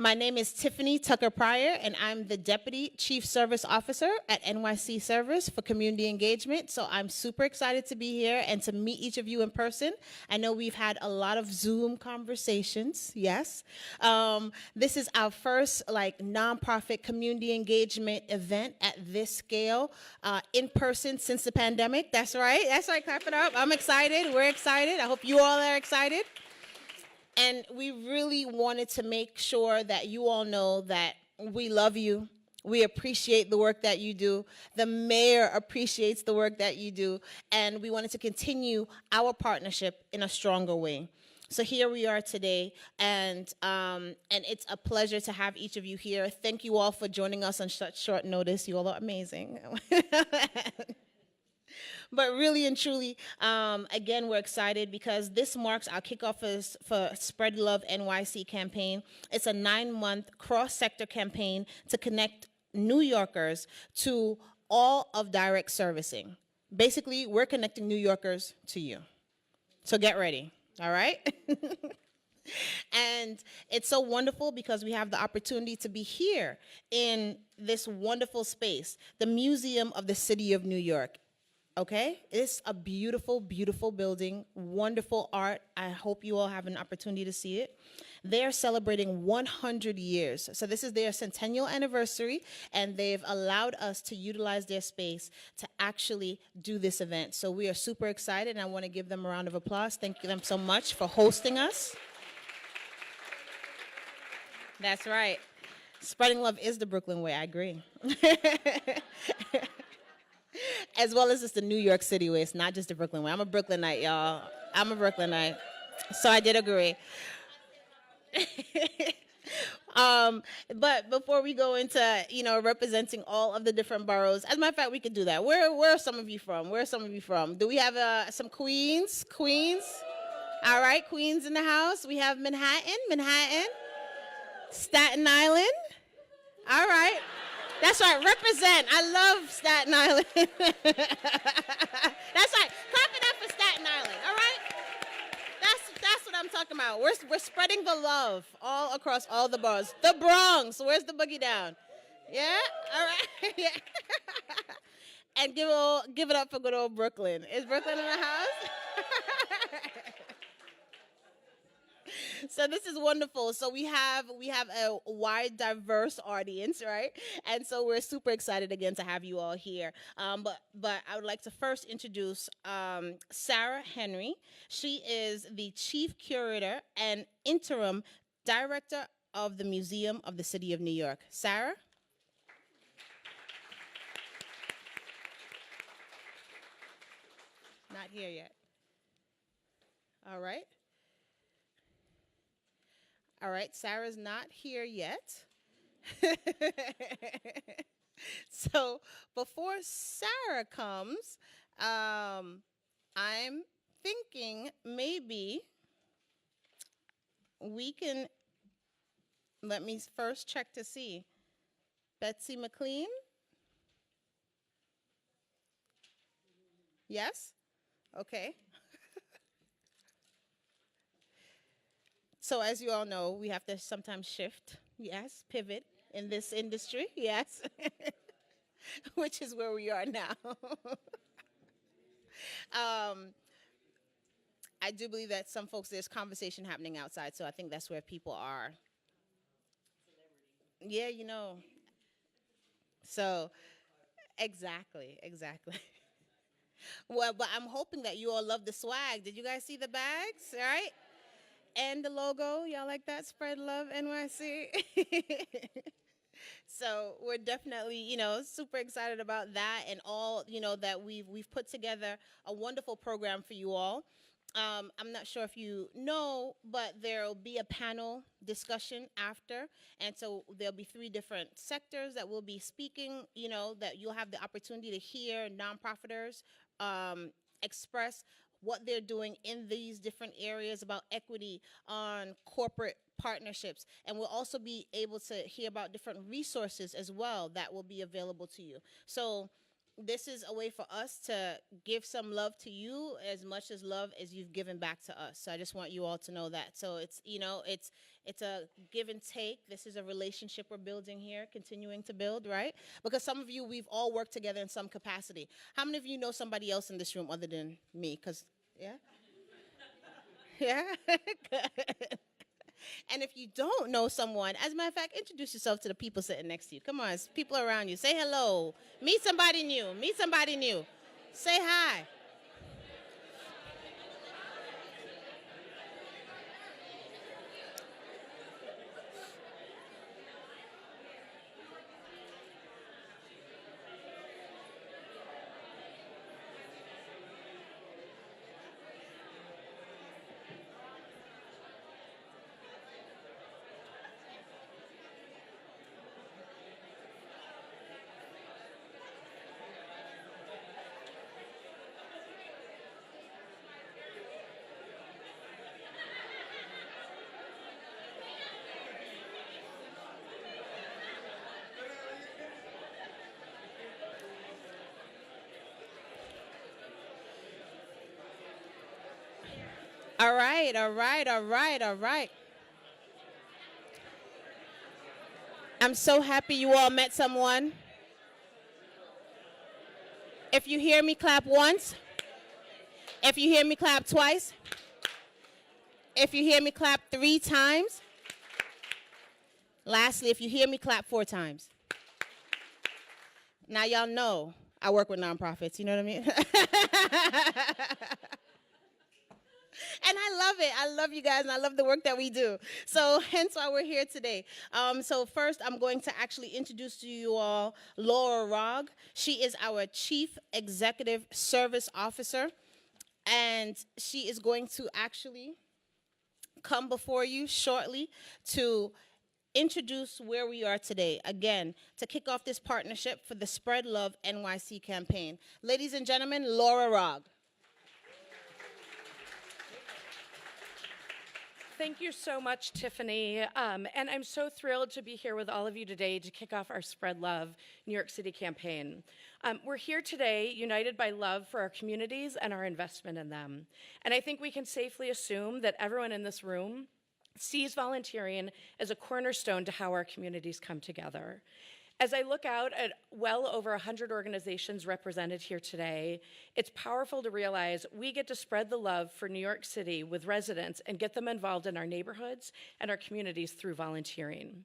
My name is Tiffany Tucker Pryor, and I'm the Deputy Chief Service Officer at NYC Service for Community Engagement. So I'm super excited to be here and to meet each of you in person. I know we've had a lot of Zoom conversations, yes. This is our first nonprofit community engagement event at this scale, in person since the pandemic. That's right, clap it up. I'm excited, we're excited. I hope you all are excited. And we really wanted to make sure that you all know that we love you. We appreciate the work that you do. The mayor appreciates the work that you do. And we wanted to continue our partnership in a stronger way. So here we are today, and it's a pleasure to have each of you here. Thank you all for joining us on such short notice. You all are amazing. But really and truly, again, we're excited because this marks our kickoff for Spread Love NYC campaign. It's a 9-month cross-sector campaign to connect New Yorkers to all of direct servicing. Basically, we're connecting New Yorkers to you. So get ready, all right? And it's so wonderful because we have the opportunity to be here in this wonderful space, the Museum of the City of New York. Okay, it's a beautiful, beautiful building, wonderful art. I hope you all have an opportunity to see it. They're celebrating 100 years. So this is their centennial anniversary, and they've allowed us to utilize their space to actually do this event. So we are super excited, and I want to give them a round of applause. Thank them so much for hosting us. That's right. Spreading love is the Brooklyn way, I agree. As well as it's the New York City way. It's not just the Brooklyn way. I'm a Brooklynite, y'all. I'm a Brooklynite. So I did agree. But before we go into, representing all of the different boroughs, as a matter of fact, we could do that. Where are some of you from? Where are some of you from? Do we have some Queens? Queens? All right, Queens in the house. We have Manhattan. Staten Island. All right. That's right, represent. I love Staten Island. That's right, clap it up for Staten Island, all right? That's what I'm talking about. We're spreading the love all across all the boroughs. The Bronx, where's the boogie down? Yeah, all right, yeah. And give it up for good old Brooklyn. Is Brooklyn in the house? So this is wonderful. So we have a wide, diverse audience, right? And so we're super excited again to have you all here. But I would like to first introduce Sarah Henry. She is the Chief Curator and Interim Director of the Museum of the City of New York. Sarah? Not here yet. All right. All right, Sarah's not here yet. So before Sarah comes, I'm thinking maybe we can, let me first check to see. Betsy McLean? Yes? Okay. So as you all know, we have to sometimes shift, yes, pivot in this industry, yes, which is where we are now. I do believe that some folks, there's conversation happening outside, so I think that's where people are. Yeah, So, exactly. Well, but I'm hoping that you all love the swag. Did you guys see the bags, all right? And the logo, y'all like that? Spread Love NYC. So we're definitely, super excited about that and all, that we've put together a wonderful program for you all. I'm not sure if you know, but there'll be a panel discussion after, and so there'll be 3 different sectors that will be speaking, that you'll have the opportunity to hear nonprofiters express what they're doing in these different areas about equity on corporate partnerships. And we'll also be able to hear about different resources as well that will be available to you. So this is a way for us to give some love to you as much as love as you've given back to us. So I just want you all to know that. So it's, it's a give and take. This is a relationship we're building here, continuing to build, right? Because some of you, we've all worked together in some capacity. How many of you know somebody else in this room other than me? Because, yeah? Yeah? Good. And if you don't know someone, as a matter of fact, introduce yourself to the people sitting next to you. Come on, it's people around you. Say hello. Meet somebody new. Meet somebody new. Say hi. All right, all right, all right, all right. I'm so happy you all met someone. If you hear me, clap once. If you hear me, clap twice. If you hear me, clap 3 times. Lastly, if you hear me, clap 4 times. Now y'all know I work with nonprofits, you know what I mean? And I love it. I love you guys, and I love the work that we do. So hence why we're here today. So first, I'm going to actually introduce to you all Laura Rogg. She is our Chief Executive Service Officer, and she is going to actually come before you shortly to introduce where we are today, again, to kick off this partnership for the Spread Love NYC campaign. Ladies and gentlemen, Laura Rogg. Thank you so much, Tiffany. And I'm so thrilled to be here with all of you today to kick off our Spread Love New York City campaign. We're here today united by love for our communities and our investment in them. And I think we can safely assume that everyone in this room sees volunteering as a cornerstone to how our communities come together. As I look out at well over 100 organizations represented here today, it's powerful to realize we get to spread the love for New York City with residents and get them involved in our neighborhoods and our communities through volunteering.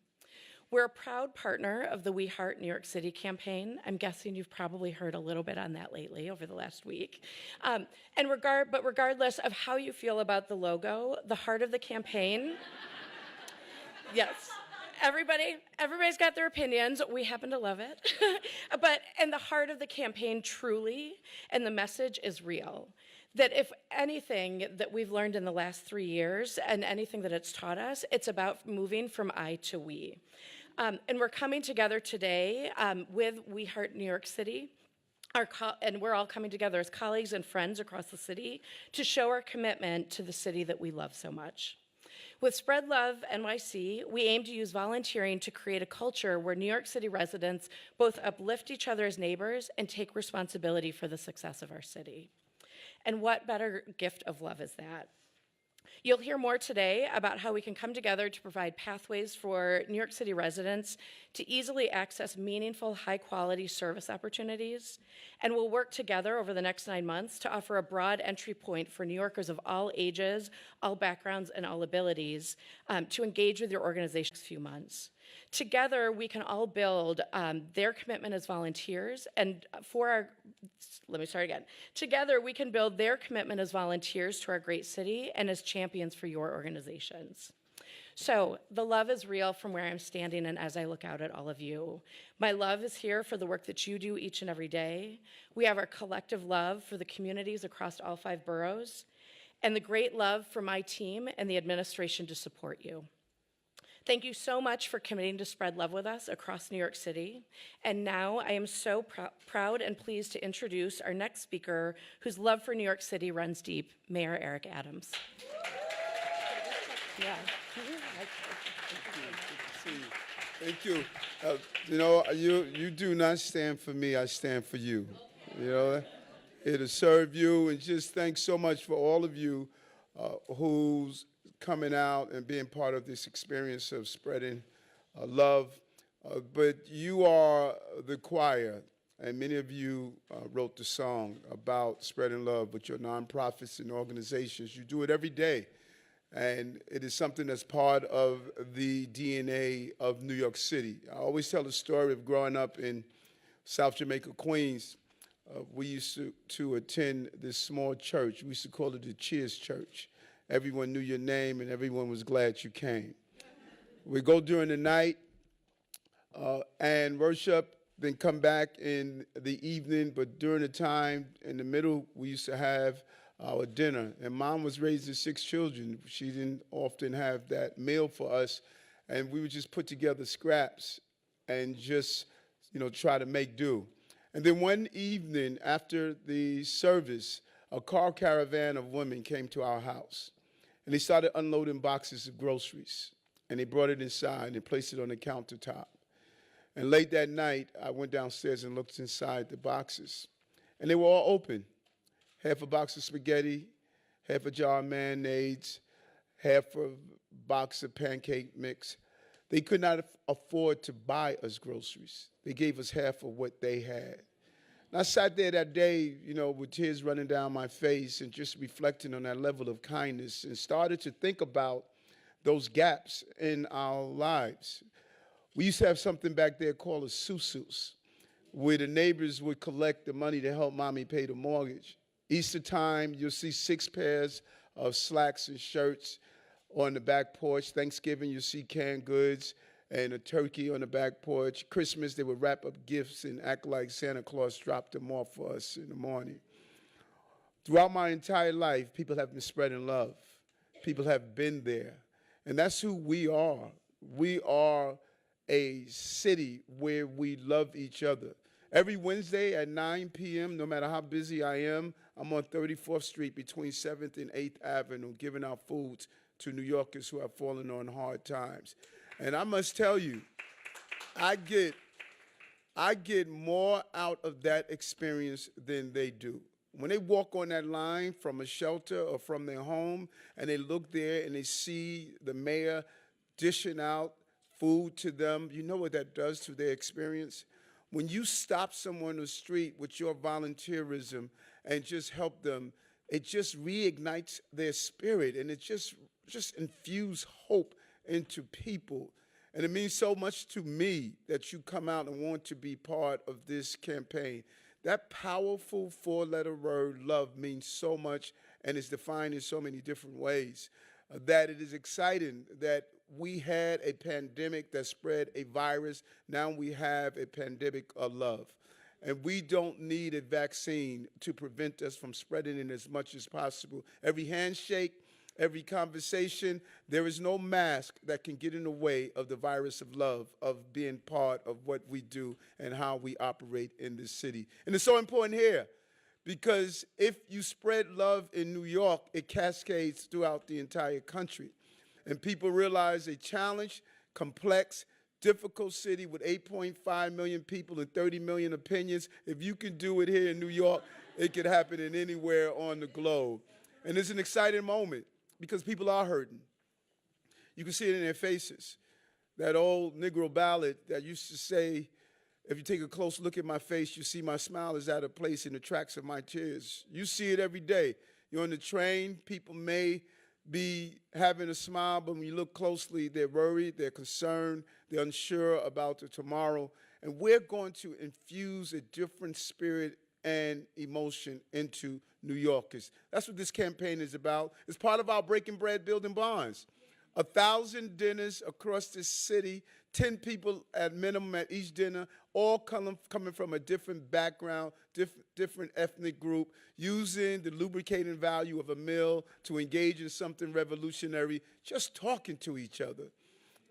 We're a proud partner of the We Heart New York City campaign. I'm guessing you've probably heard a little bit on that lately over the last week. But regardless of how you feel about the logo, the heart of the campaign, yes. Everybody's got their opinions. We happen to love it. But in the heart of the campaign, truly, and the message is real, that if anything that we've learned in the last 3 years and anything that it's taught us, it's about moving from I to we. And we're coming together today with We Heart New York City. And we're all coming together as colleagues and friends across the city to show our commitment to the city that we love so much. With Spread Love NYC, we aim to use volunteering to create a culture where New York City residents both uplift each other as neighbors and take responsibility for the success of our city. And what better gift of love is that? You'll hear more today about how we can come together to provide pathways for New York City residents to easily access meaningful, high-quality service opportunities. And we'll work together over the next 9 months to offer a broad entry point for New Yorkers of all ages, all backgrounds, and all abilities to engage with your organization in the next few months. Together, we can all build their commitment as volunteers, and Together, we can build their commitment as volunteers to our great city and as champions for your organizations. So the love is real from where I'm standing and as I look out at all of you. My love is here for the work that you do each and every day. We have our collective love for the communities across all 5 boroughs, and the great love for my team and the administration to support you. Thank you so much for committing to spread love with us across New York City. And now I am so proud and pleased to introduce our next speaker, whose love for New York City runs deep, Mayor Eric Adams. Yeah. Thank you. You do not stand for me, I stand for you. You know, here to serve you, and just thanks so much for all of you who's coming out and being part of this experience of spreading love. But you are the choir, and many of you wrote the song about spreading love with your nonprofits and organizations. You do it every day. And it is something that's part of the DNA of New York City. I always tell the story of growing up in South Jamaica, Queens. We used to attend this small church. We used to call it the Cheers Church. Everyone knew your name and everyone was glad you came. We go during the night and worship, then come back in the evening, but during the time in the middle, we used to have our dinner. And Mom was raising 6 children. She didn't often have that meal for us, and we would just put together scraps and just, try to make do. And then one evening after the service, a car caravan of women came to our house, and they started unloading boxes of groceries, and they brought it inside and placed it on the countertop. And late that night, I went downstairs and looked inside the boxes, and they were all open. Half a box of spaghetti, half a jar of mayonnaise, half a box of pancake mix. They could not afford to buy us groceries. They gave us half of what they had. And I sat there that day, with tears running down my face and just reflecting on that level of kindness and started to think about those gaps in our lives. We used to have something back there called a susus, where the neighbors would collect the money to help mommy pay the mortgage. Easter time, you'll see 6 pairs of slacks and shirts on the back porch. Thanksgiving, you'll see canned goods and a turkey on the back porch. Christmas, they would wrap up gifts and act like Santa Claus dropped them off for us in the morning. Throughout my entire life, people have been spreading love. People have been there. And that's who we are. We are a city where we love each other. Every Wednesday at 9 p.m., no matter how busy I am, I'm on 34th Street between 7th and 8th Avenue giving out foods to New Yorkers who have fallen on hard times. And I must tell you, I get more out of that experience than they do. When they walk on that line from a shelter or from their home and they look there and they see the mayor dishing out food to them, you know what that does to their experience? When you stop someone on the street with your volunteerism and just help them, it just reignites their spirit, and it just infuses hope into people. And it means so much to me that you come out and want to be part of this campaign. That powerful 4-letter word, love, means so much and is defined in so many different ways that it is exciting that we had a pandemic that spread a virus. Now we have a pandemic of love. And we don't need a vaccine to prevent us from spreading it as much as possible. Every handshake, every conversation, there is no mask that can get in the way of the virus of love, of being part of what we do and how we operate in this city. And it's so important here because if you spread love in New York, it cascades throughout the entire country. And people realize a challenged, complex, difficult city with 8.5 million people and 30 million opinions. If you can do it here in New York, it could happen in anywhere on the globe. And it's an exciting moment because people are hurting. You can see it in their faces. That old Negro ballad that used to say, if you take a close look at my face, you see my smile is out of place in the tracks of my tears. You see it every day. You're on the train, people may be having a smile, but when you look closely, they're worried, they're concerned, they're unsure about the tomorrow. And we're going to infuse a different spirit and emotion into New Yorkers. That's what this campaign is about. It's part of our Breaking Bread, Building Bonds. 1,000 dinners across the city, 10 people at minimum at each dinner, all coming from a different background, different ethnic group, using the lubricating value of a meal to engage in something revolutionary, just talking to each other.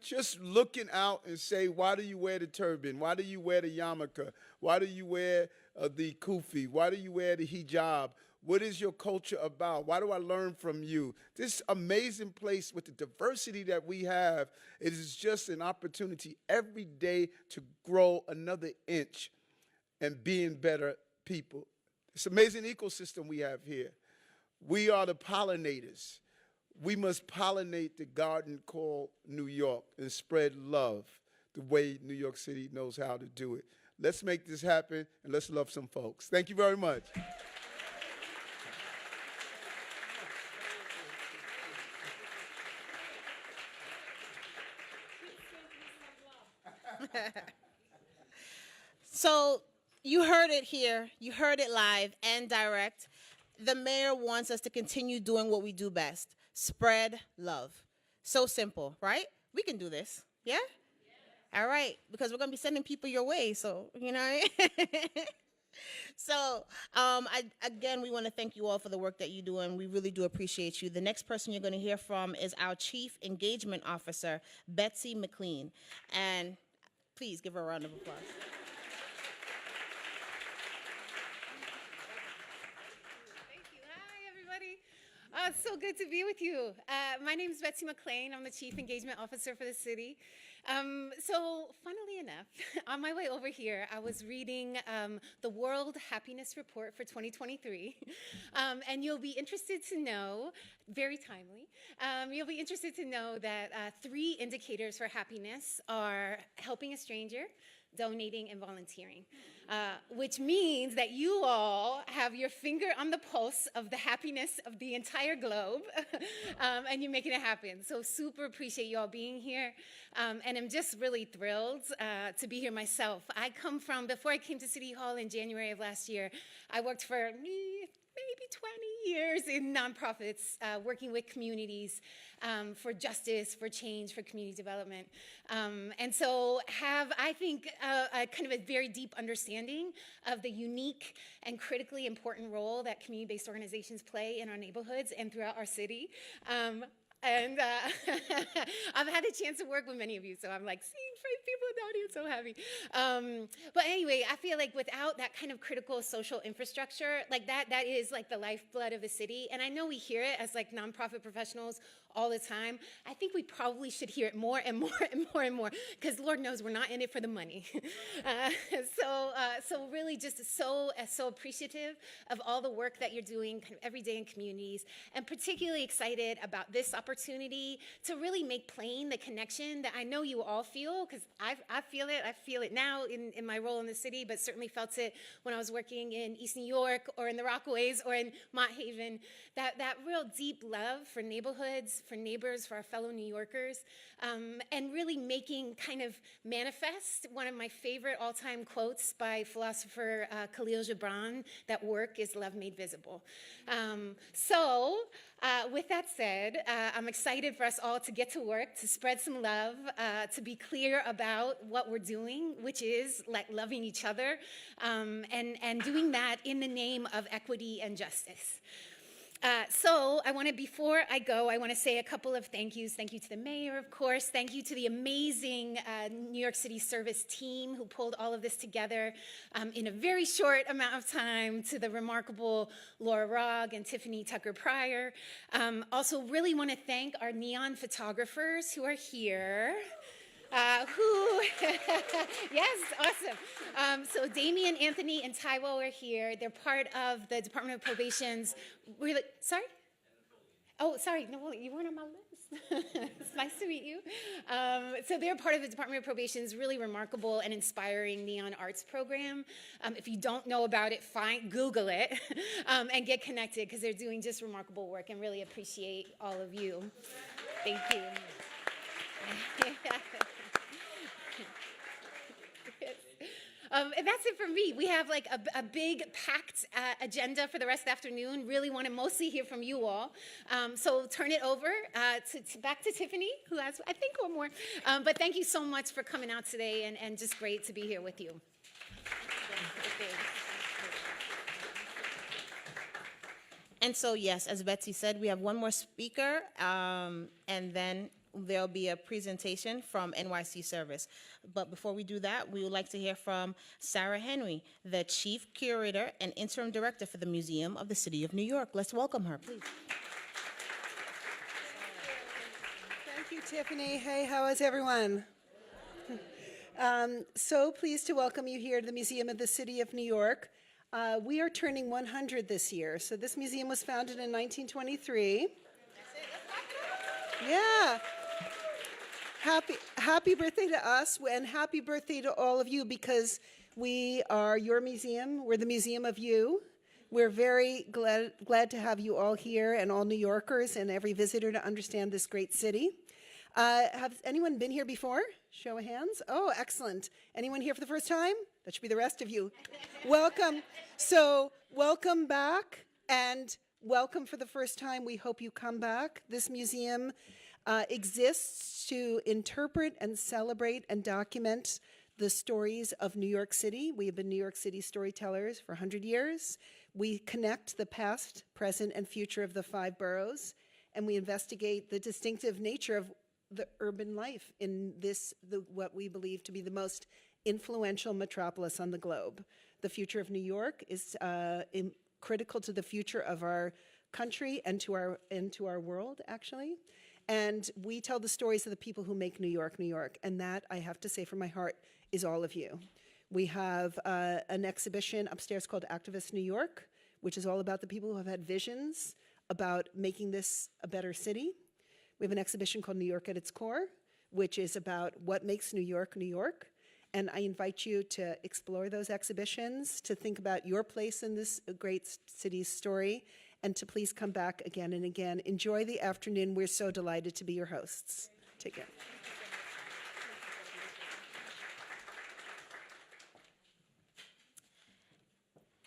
Just looking out and say, why do you wear the turban? Why do you wear the yarmulke? Why do you wear the kufi? Why do you wear the hijab? What is your culture about? Why do I learn from you? This amazing place with the diversity that we have, it is just an opportunity every day to grow another inch and being better people. It's an amazing ecosystem we have here. We are the pollinators. We must pollinate the garden called New York and spread love the way New York City knows how to do it. Let's make this happen, and let's love some folks. Thank you very much. So you heard it here, you heard it live and direct. The mayor wants us to continue doing what we do best, spread love. So simple, right? We can do this, yeah? All right, because we're gonna be sending people your way, so, you know. So, again, we want to thank you all for the work that you do, and we really do appreciate you. The next person you're going to hear from is our Chief Engagement Officer, Betsy McLean. And please give her a round of applause. Thank you. Hi, everybody. It's so good to be with you. My name is Betsy McLean. I'm the Chief Engagement Officer for the city. So, funnily enough, on my way over here, I was reading the World Happiness Report for 2023. And you'll be interested to know, very timely, you'll be interested to know that 3 indicators for happiness are helping a stranger, donating, and volunteering, which means that you all have your finger on the pulse of the happiness of the entire globe, and you're making it happen. So super appreciate you all being here, and I'm just really thrilled to be here myself. I come from, before I came to City Hall in January of last year, I worked for maybe 20 years in nonprofits, working with communities for justice, for change, for community development. And so have, I think, a kind of a very deep understanding of the unique and critically important role that community-based organizations play in our neighborhoods and throughout our city. And I've had a chance to work with many of you, so I'm like seeing people in the audience, so happy. But anyway, I feel like without that kind of critical social infrastructure, like that is like the lifeblood of the city. And I know we hear it as like nonprofit professionals all the time. I think we probably should hear it more and more and more and more, because Lord knows we're not in it for the money. So really just so appreciative of all the work that you're doing kind of every day in communities, and particularly excited about this opportunity to really make plain the connection that I know you all feel, because I feel it. I feel it now in my role in the city, but certainly felt it when I was working in East New York or in the Rockaways or in Mott Haven, that real deep love for neighborhoods, for neighbors, for our fellow New Yorkers, and really making kind of manifest one of my favorite all-time quotes by philosopher Khalil Gibran, that work is love made visible. With that said, I'm excited for us all to get to work, to spread some love, to be clear about what we're doing, which is like loving each other, and doing that in the name of equity and justice. So before I go, I want to say a couple of thank yous. Thank you to the mayor, of course. Thank you to the amazing New York City service team who pulled all of this together in a very short amount of time, to the remarkable Laura Rogg and Tiffany Tucker Pryor. Also really want to thank our neon photographers who are here. Yes, awesome. So Damian, Anthony, and Taiwo are here. They're part of the Department of Probation's, sorry? Oh, sorry, no, you weren't on my list. It's nice to meet you. So they're part of the Department of Probation's really remarkable and inspiring neon arts program. If you don't know about it, Google it and get connected, because they're doing just remarkable work, and really appreciate all of you. Thank you. And that's it for me. We have like a big packed agenda for the rest of the afternoon. Really want to mostly hear from you all. So turn it over back to Tiffany, who has, I think, one more. But thank you so much for coming out today, and just great to be here with you. And so, yes, as Betsy said, we have one more speaker, and then there'll be a presentation from NYC Service. But before we do that, we would like to hear from Sarah Henry, the Chief Curator and Interim Director for the Museum of the City of New York. Let's welcome her, please. Thank you, Tiffany. Hey, how is everyone? So pleased to welcome you here to the Museum of the City of New York. We are turning 100 this year. So this museum was founded in 1923. Yeah. Happy birthday to us, and happy birthday to all of you, because we are your museum. We're the museum of you. We're very glad to have you all here, and all New Yorkers and every visitor, to understand this great city. Have anyone been here before? Show of hands. Oh, excellent. Anyone here for the first time? That should be the rest of you. Welcome. So welcome back, and welcome for the first time. We hope you come back. This museum exists to interpret and celebrate and document the stories of New York City. We have been New York City storytellers for 100 years. We connect the past, present, and future of the 5 boroughs, and we investigate the distinctive nature of the urban life in this, what we believe to be the most influential metropolis on the globe. The future of New York is critical to the future of our country and to our world, actually. And we tell the stories of the people who make New York, New York. And that, I have to say from my heart, is all of you. We have an exhibition upstairs called Activist New York, which is all about the people who have had visions about making this a better city. We have an exhibition called New York at its Core, which is about what makes New York, New York. And I invite you to explore those exhibitions, to think about your place in this great city's story, and to please come back again and again. Enjoy the afternoon. We're so delighted to be your hosts. Take care.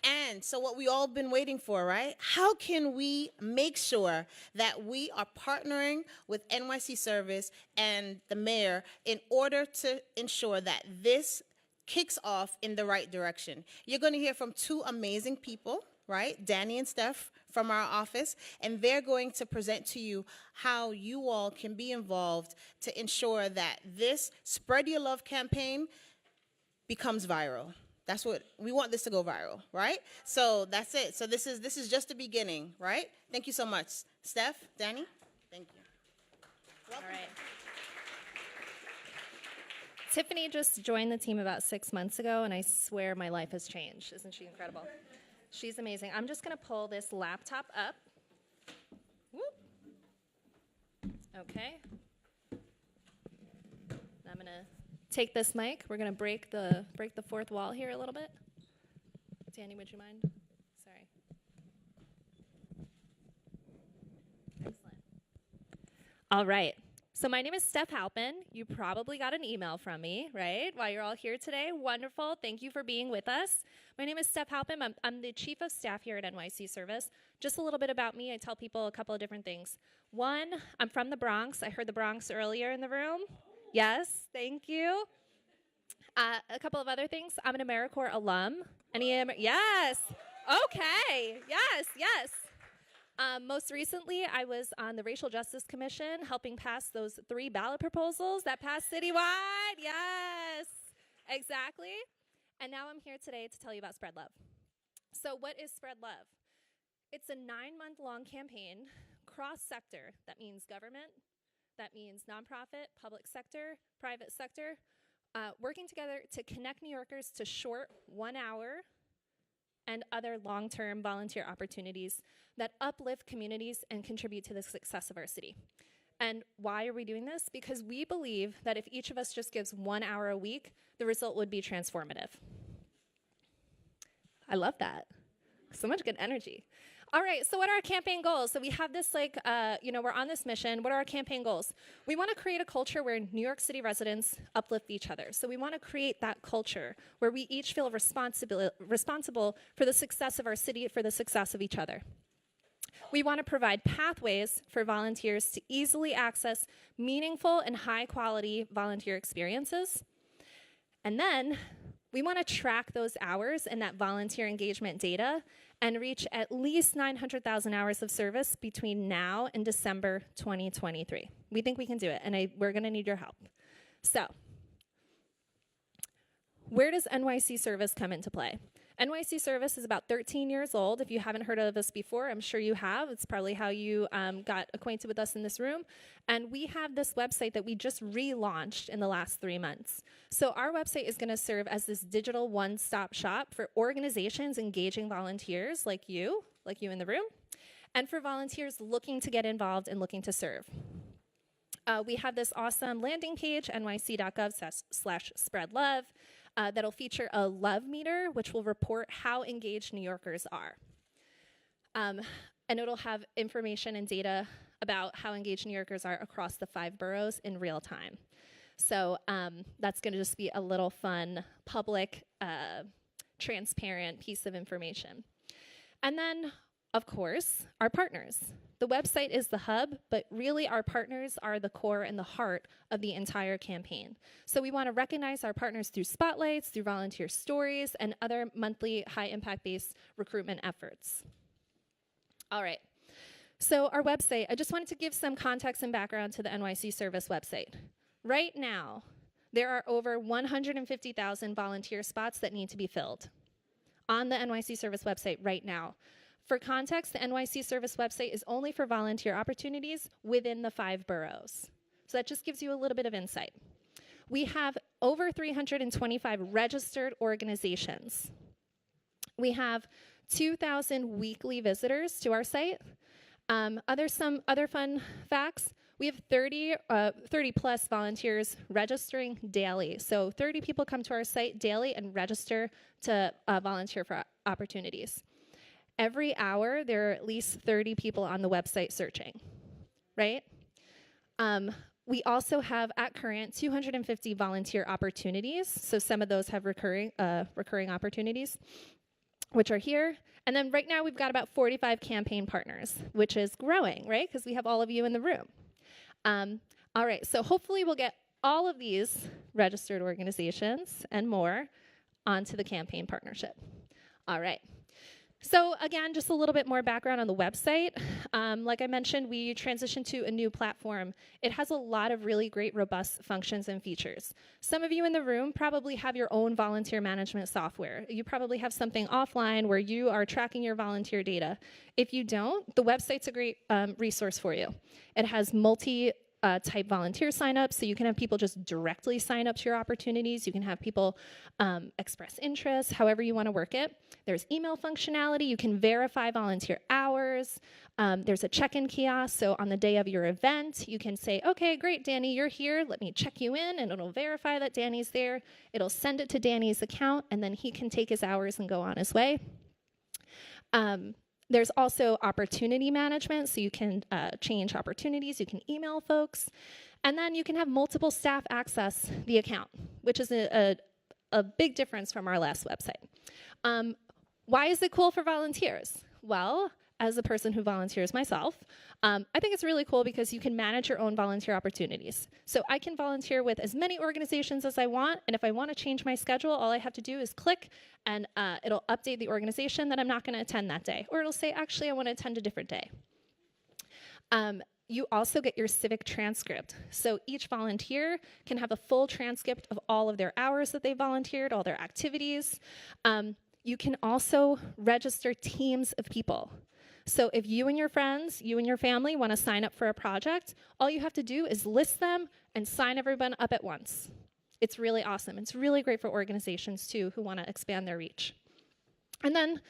And so what we all been waiting for, right? How can we make sure that we are partnering with NYC Service and the mayor in order to ensure that this kicks off in the right direction? You're going to hear from 2 amazing people, right? Danny and Steph from our office, and they're going to present to you how you all can be involved to ensure that this Spread Your Love campaign becomes viral. That's what we want, this to go viral, right? So that's it. So this is just the beginning, right? Thank you so much. Steph, Danny, thank you. Welcome. All right. Tiffany just joined the team about 6 months ago, and I swear my life has changed. Isn't she incredible? She's amazing. I'm just going to pull this laptop up. Whoop. Okay. I'm going to take this mic. We're going to break the 4th wall here a little bit. Danny, would you mind? Sorry. Excellent. All right. So my name is Steph Halpin. You probably got an email from me, right, while you're all here today. Wonderful. Thank you for being with us. My name is Steph Halpin. I'm the Chief of Staff here at NYC Service. Just a little bit about me. I tell people a couple of different things. One, I'm from the Bronx. I heard the Bronx earlier in the room. Yes, thank you. A couple of other things. I'm an AmeriCorps alum. Yes. Okay. Yes. Most recently, I was on the Racial Justice Commission helping pass those 3 ballot proposals that passed citywide. Yes, exactly. And now I'm here today to tell you about Spread Love. So what is Spread Love? It's a 9-month-long campaign, cross-sector. That means government. That means nonprofit, public sector, private sector, working together to connect New Yorkers to short 1 hour and other long-term volunteer opportunities that uplift communities and contribute to the success of our city. And why are we doing this? Because we believe that if each of us just gives 1 hour a week, the result would be transformative. I love that. So much good energy. All right, so what are our campaign goals? So we have this we're on this mission. What are our campaign goals? We want to create a culture where New York City residents uplift each other. So we want to create that culture where we each feel responsible for the success of our city, for the success of each other. We want to provide pathways for volunteers to easily access meaningful and high-quality volunteer experiences. And then We want to track those hours and that volunteer engagement data and reach at least 900,000 hours of service between now and December 2023. We think we can do it, and we're going to need your help. So, where does NYC Service come into play? NYC Service is about 13 years old. If you haven't heard of us before, I'm sure you have. It's probably how you got acquainted with us in this room. And we have this website that we just relaunched in the last 3 months. So our website is going to serve as this digital one-stop shop for organizations engaging volunteers like you in the room, and for volunteers looking to get involved and looking to serve. We have this awesome landing page, nyc.gov/spreadlove. That'll feature a love meter, which will report how engaged New Yorkers are. And it'll have information and data about how engaged New Yorkers are across the 5 boroughs in real time. So that's going to just be a little fun, public, transparent piece of information. And then, of course, our partners. The website is the hub, but really our partners are the core and the heart of the entire campaign. So we want to recognize our partners through spotlights, through volunteer stories, and other monthly high-impact-based recruitment efforts. All right. So our website, I just wanted to give some context and background to the NYC Service website. Right now, there are over 150,000 volunteer spots that need to be filled on the NYC Service website right now. For context, the NYC Service website is only for volunteer opportunities within the 5 boroughs. So that just gives you a little bit of insight. We have over 325 registered organizations. We have 2,000 weekly visitors to our site. Some other fun facts. We have 30 plus volunteers registering daily. So 30 people come to our site daily and register to volunteer for opportunities. Every hour, there are at least 30 people on the website searching, right? We also have, at current, 250 volunteer opportunities. So some of those have recurring opportunities, which are here. And then right now, we've got about 45 campaign partners, which is growing, right? Because we have all of you in the room. All right, so hopefully we'll get all of these registered organizations and more onto the campaign partnership. All right. So again, just a little bit more background on the website. Like I mentioned, we transitioned to a new platform. It has a lot of really great, robust functions and features. Some of you in the room probably have your own volunteer management software. You probably have something offline where you are tracking your volunteer data. If you don't, the website's a great resource for you. It has type volunteer signups, so you can have people just directly sign up to your opportunities. You can have people express interest, however you want to work it. There's email functionality. You can verify volunteer hours. There's a check-in kiosk, so on the day of your event, you can say, okay, great, Danny, you're here. Let me check you in, and it'll verify that Danny's there. It'll send it to Danny's account, and then he can take his hours and go on his way. There's also opportunity management, so you can change opportunities, you can email folks, and then you can have multiple staff access the account, which is a big difference from our last website. Why is it cool for volunteers? Well, as a person who volunteers myself, I think it's really cool because you can manage your own volunteer opportunities. So I can volunteer with as many organizations as I want, and if I want to change my schedule, all I have to do is click, and it'll update the organization that I'm not going to attend that day. Or it'll say, actually, I want to attend a different day. You also get your civic transcript. So each volunteer can have a full transcript of all of their hours that they volunteered, all their activities. You can also register teams of people. So if you and your friends, you and your family want to sign up for a project, all you have to do is list them and sign everyone up at once. It's really awesome. It's really great for organizations, too, who want to expand their reach. And then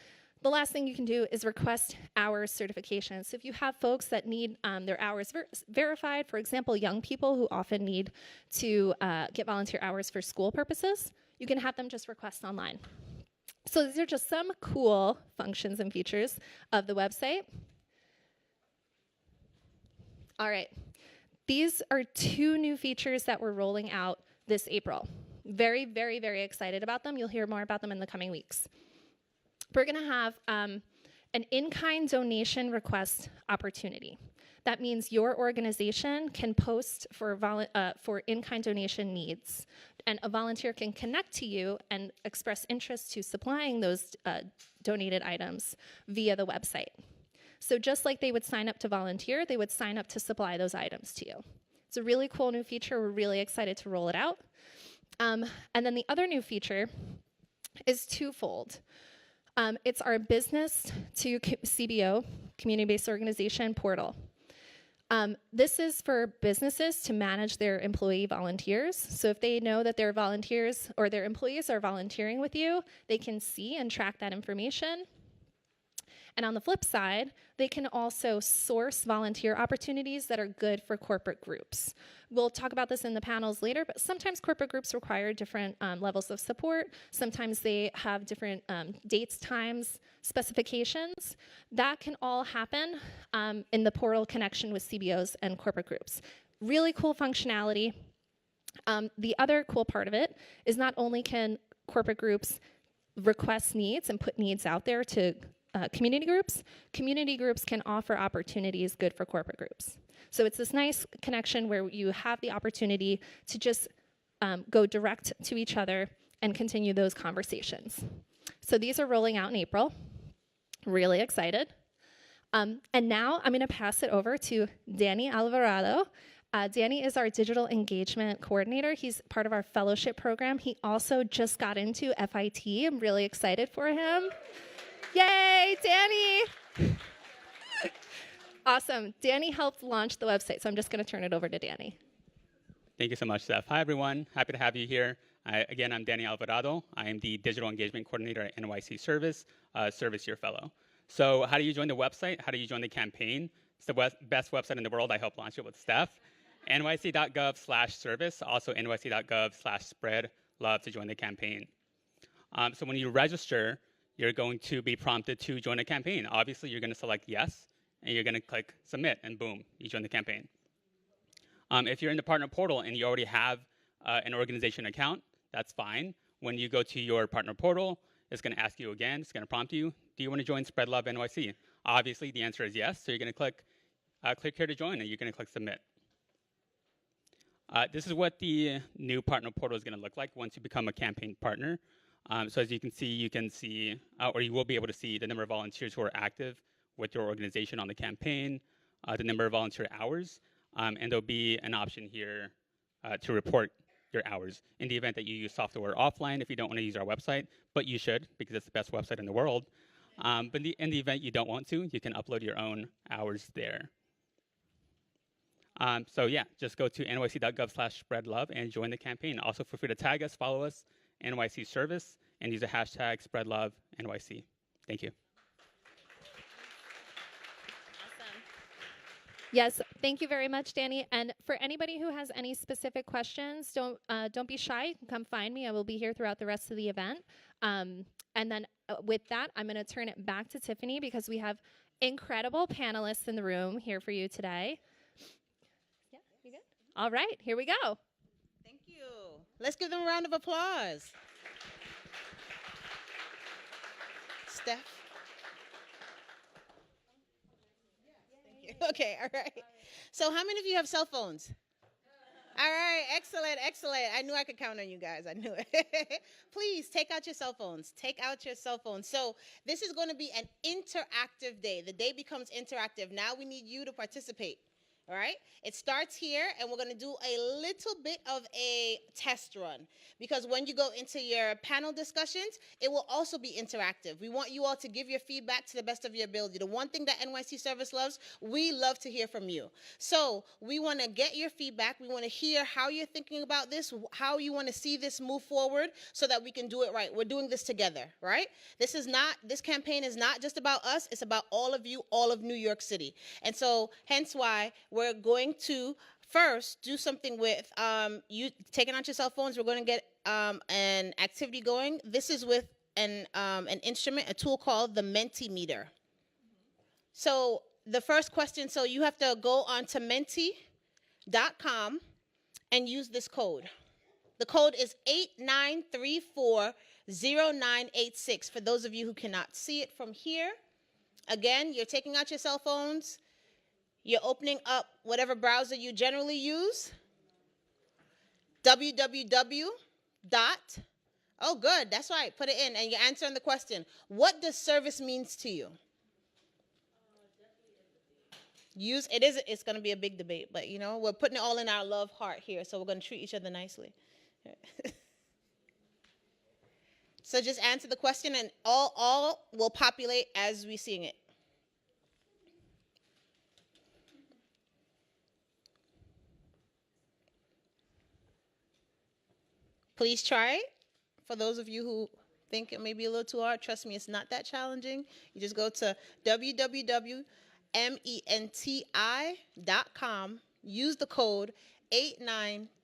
the last thing you can do is request hours certification. So if you have folks that need their hours verified, for example, young people who often need to get volunteer hours for school purposes, you can have them just request online. So these are just some cool functions and features of the website. All right. These are 2 new features that we're rolling out this April. Very, very, very excited about them. You'll hear more about them in the coming weeks. We're going to have an in-kind donation request opportunity. That means your organization can post for in-kind donation needs, and a volunteer can connect to you and express interest to supplying those donated items via the website. So just like they would sign up to volunteer, they would sign up to supply those items to you. It's a really cool new feature. We're really excited to roll it out. And then the other new feature is twofold. It's our business to CBO, community-based organization portal. This is for businesses to manage their employee volunteers. So if they know that their volunteers or their employees are volunteering with you, they can see and track that information. And on the flip side, they can also source volunteer opportunities that are good for corporate groups. We'll talk about this in the panels later, but sometimes corporate groups require different levels of support. Sometimes they have different dates, times, specifications. That can all happen in the portal connection with CBOs and corporate groups. Really cool functionality. The other cool part of it is not only can corporate groups request needs and put needs out there to community groups can offer opportunities good for corporate groups. So it's this nice connection where you have the opportunity to just go direct to each other and continue those conversations. So these are rolling out in April. Really excited. And now I'm gonna pass it over to Danny Alvarado. Danny is our digital engagement coordinator. He's part of our fellowship program. He also just got into FIT. I'm really excited for him. Yay, Danny! Awesome. Danny helped launch the website, so I'm just going to turn it over to Danny. Thank you so much, Steph. Hi, everyone. Happy to have you here. Again, I'm Danny Alvarado. I am the Digital Engagement Coordinator at NYC Service, Service Year Fellow. So how do you join the website? How do you join the campaign? It's the best website in the world. I helped launch it with Steph. nyc.gov/service, also nyc.gov/spread-love to join the campaign. So when you register, you're going to be prompted to join a campaign. Obviously, you're going to select yes, and you're going to click submit, and boom, you join the campaign. If you're in the partner portal and you already have an organization account, that's fine. When you go to your partner portal, it's going to ask you again, it's going to prompt you, do you want to join Spread Love NYC? Obviously, the answer is yes, so you're going to click here to join, and you're going to click submit. This is what the new partner portal is going to look like once you become a campaign partner. So as you can see, or you will be able to see the number of volunteers who are active with your organization on the campaign, the number of volunteer hours, and there'll be an option here to report your hours in the event that you use software offline if you don't want to use our website, but you should because it's the best website in the world. But in the event you don't want to, you can upload your own hours there. So yeah, just go to nyc.gov/spreadlove and join the campaign. Also, feel free to tag us, follow us, NYC Service, and use the hashtag SpreadLoveNYC. Thank you. Awesome. Yes, thank you very much, Danny. And for anybody who has any specific questions, don't be shy. You can come find me. I will be here throughout the rest of the event. And then with that, I'm going to turn it back to Tiffany because we have incredible panelists in the room here for you today. Yeah, you good? All right, here we go. Thank you. Let's give them a round of applause. Steph. Thank you. Okay, all right. So how many of you have cell phones? All right, excellent, excellent. I knew I could count on you guys. I knew it. Please take out your cell phones. Take out your cell phones. So this is going to be an interactive day. The day becomes interactive. Now we need you to participate. All right, it starts here, and we're going to do a little bit of a test run because when you go into your panel discussions, it will also be interactive. We want you all to give your feedback to the best of your ability. The one thing that NYC Service loves, we love to hear from you. So we want to get your feedback. We want to hear how you're thinking about this, how you want to see this move forward so that we can do it right. We're doing this together, right? This campaign is not just about us. It's about all of you, all of New York City. And so hence why we're going to first do something with you taking out your cell phones. We're going to get an activity going. This is with an instrument, a tool called the Mentimeter. So the first question, so you have to go on to menti.com and use this code. The code is 89340986 for those of you who cannot see it from here. Again, you're taking out your cell phones. You're opening up whatever browser you generally use. www. Oh, good. That's right. Put it in, and you're answering the question. What does service means to you? It's going to be a big debate, but we're putting it all in our love heart here, so we're going to treat each other nicely. So just answer the question, and all will populate as we're seeing it. Please try it. For those of you who think it may be a little too hard, trust me, it's not that challenging. You just go to www.menti.com, use the code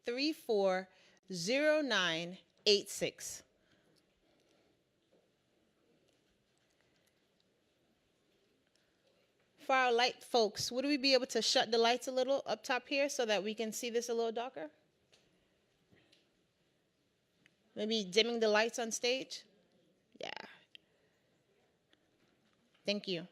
89340986. For our light folks, would we be able to shut the lights a little up top here so that we can see this a little darker? Maybe dimming the lights on stage? Yeah. Thank you.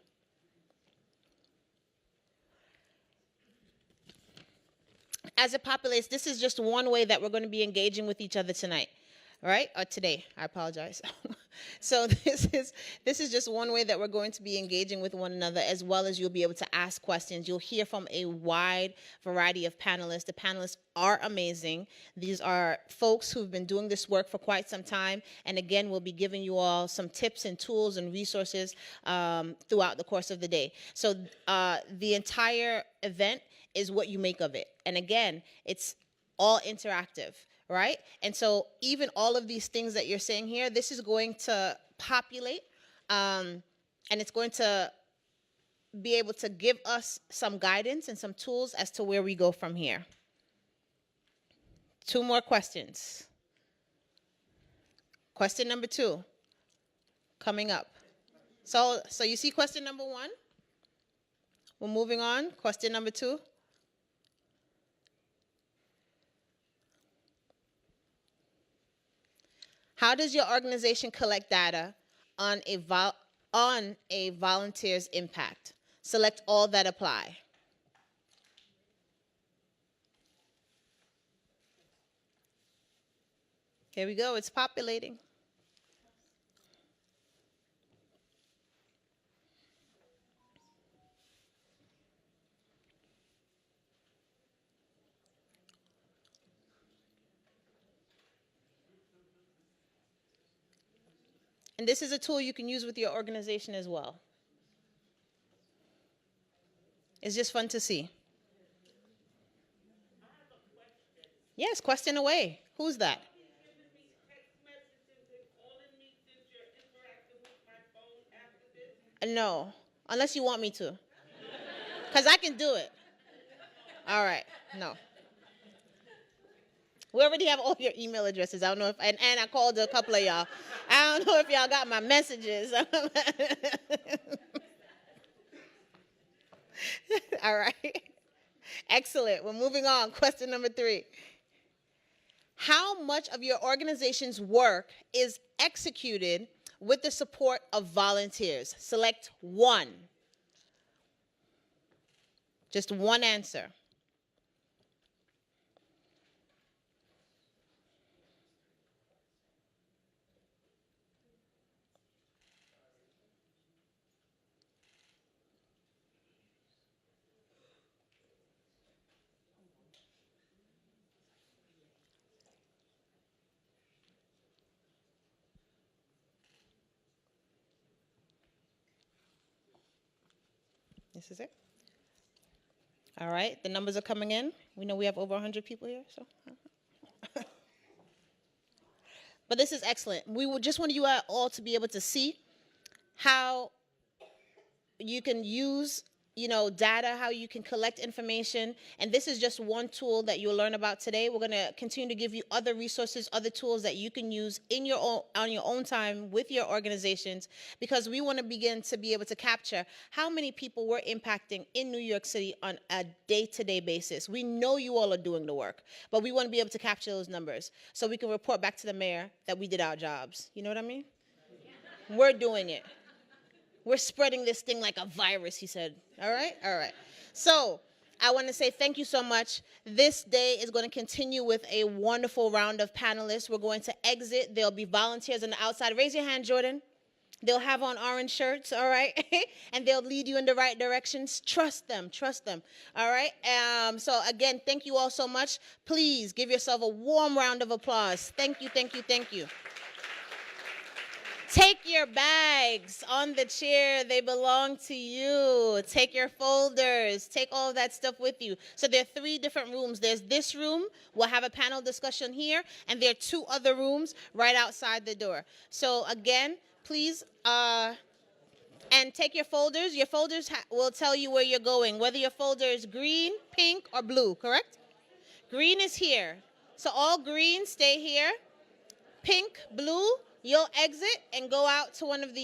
As it populates, this is just one way that we're going to be engaging with each other tonight. All right? Or today. I apologize. So this is just one way that we're going to be engaging with one another, as well as you'll be able to ask questions. You'll hear from a wide variety of panelists. The panelists are amazing. These are folks who've been doing this work for quite some time. And again, we'll be giving you all some tips and tools and resources throughout the course of the day. So the entire event is what you make of it. And again, it's all interactive. Right? And so even all of these things that you're saying here, this is going to populate, and it's going to be able to give us some guidance and some tools as to where we go from here. 2 more questions. Question number 2 coming up. So you see question number 1? We're moving on. Question number 2. How does your organization collect data on a volunteer's impact? Select all that apply. Here we go. It's populating. And this is a tool you can use with your organization as well. It's just fun to see. Yes, question away. Who's that? No, unless you want me to. Because I can do it. All right, no. We already have all your email addresses. I don't know if, and I called a couple of y'all. I don't know if y'all got my messages. All right. Excellent. We're moving on. Question number 3. How much of your organization's work is executed with the support of volunteers? Select 1. Just one answer. This is it. All right, the numbers are coming in. We know we have over 100 people here, so. But this is excellent. We would just want you all to be able to see how you can use, data, how you can collect information. And this is just one tool that you'll learn about today. We're going to continue to give you other resources, other tools that you can use on your own time with your organizations, because we want to begin to be able to capture how many people we're impacting in New York City on a day-to-day basis. We know you all are doing the work, but we want to be able to capture those numbers so we can report back to the mayor that we did our jobs. You know what I mean? We're doing it. We're spreading this thing like a virus, he said. All right? All right. So I want to say thank you so much. This day is going to continue with a wonderful round of panelists. We're going to exit. There'll be volunteers on the outside. Raise your hand, Jordan. They'll have on orange shirts, all right? And they'll lead you in the right directions. Trust them, all right? So again, thank you all so much. Please give yourself a warm round of applause. Thank you, thank you, thank you. Take your bags on the chair. They belong to you. Take your folders. Take all of that stuff with you. So there are 3 different rooms. There's this room. We'll have a panel discussion here. And there are 2 other rooms right outside the door. So again, please, and take your folders. Your folders will tell you where you're going, whether your folder is green, pink, or blue, correct? Green is here. So all green, stay here. Pink, blue, you'll exit and go out to one of the